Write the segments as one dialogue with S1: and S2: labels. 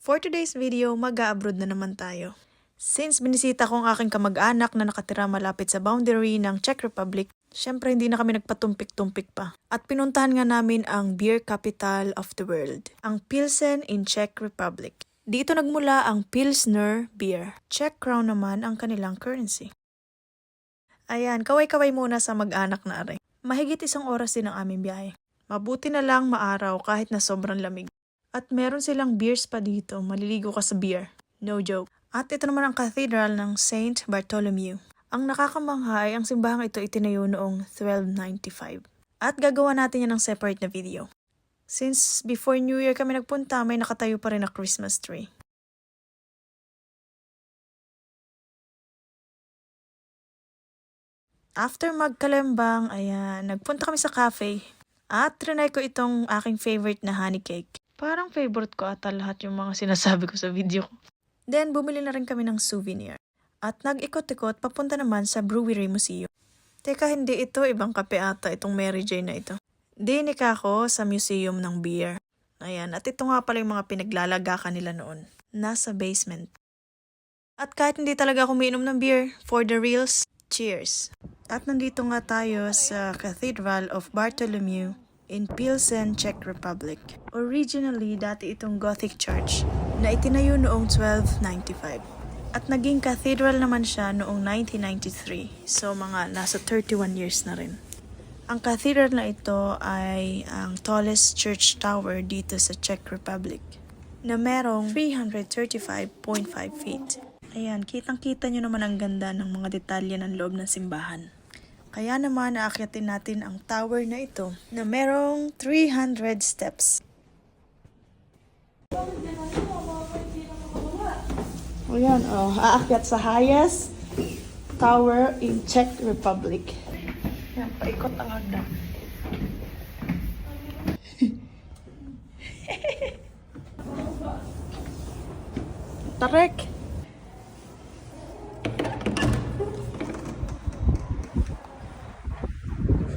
S1: For today's video, mag-a-abroad na naman tayo. Since binisita ko ang aking kamag-anak na nakatira malapit sa boundary ng Czech Republic, syempre hindi na kami nagpatumpik-tumpik pa. At pinuntahan nga namin ang beer capital of the world, ang Pilsen in Czech Republic. Dito nagmula ang Pilsner beer. Czech crown naman ang kanilang currency. Ayan, kaway-kaway muna sa mag-anak na are. Mahigit 1 oras din ang aming biyahe. Mabuti na lang maaraw kahit na sobrang lamig. At meron silang beers pa dito, maliligo ka sa beer. No joke. At ito naman ang cathedral ng Saint Bartholomew. Ang nakakamangha ay ang simbahang ito itinayo noong 1295. At gagawa natin yan ng separate na video. Since before New Year kami nagpunta, may nakatayo pa rin na Christmas tree. After magkalembang, ayan, nagpunta kami sa cafe. At trinay ko itong aking favorite na honey cake. Parang favorite ko ata lahat yung mga sinasabi ko sa video ko. Then, bumili na rin kami ng souvenir. At nag-ikot-ikot papunta naman sa Brewery Museum. Teka, hindi ito. Ibang kape ata itong Mary Jane na ito. Dinika ako sa museum ng beer. Ayan, at ito nga pala yung mga pinaglalagakan nila noon. Nasa basement. At kahit hindi talaga ako umiinom ng beer, for the reals, cheers! At nandito nga tayo sa Cathedral of Bartholomew in Pilsen, Czech Republic. Originally, dati itong Gothic church na itinayo noong 1295. At naging cathedral naman siya noong 1993. So, mga nasa 31 years na rin. Ang cathedral na ito ay ang tallest church tower dito sa Czech Republic na merong 335.5 feet. Ayan, kitang-kita nyo naman ang ganda ng mga detalye ng loob ng simbahan. Kaya naman aakyatin natin ang tower na ito na merong 300 steps. Ayan, aakyat sa highest tower in Czech Republic. Ayan, paikot ang hagdan. Tarek!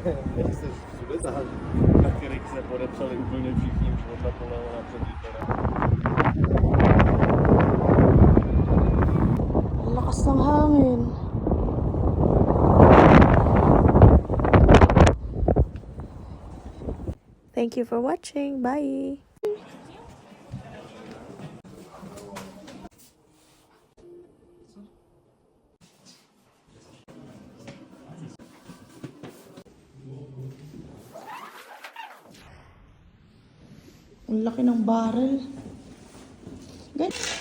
S2: Nechceš všude zahat, na kterých se podepsali úplně všichni, už naplnilo na předlítora.
S1: Lakas ng hangin. Thank you for watching. Bye! Ang laki ng barrel. Ganyan.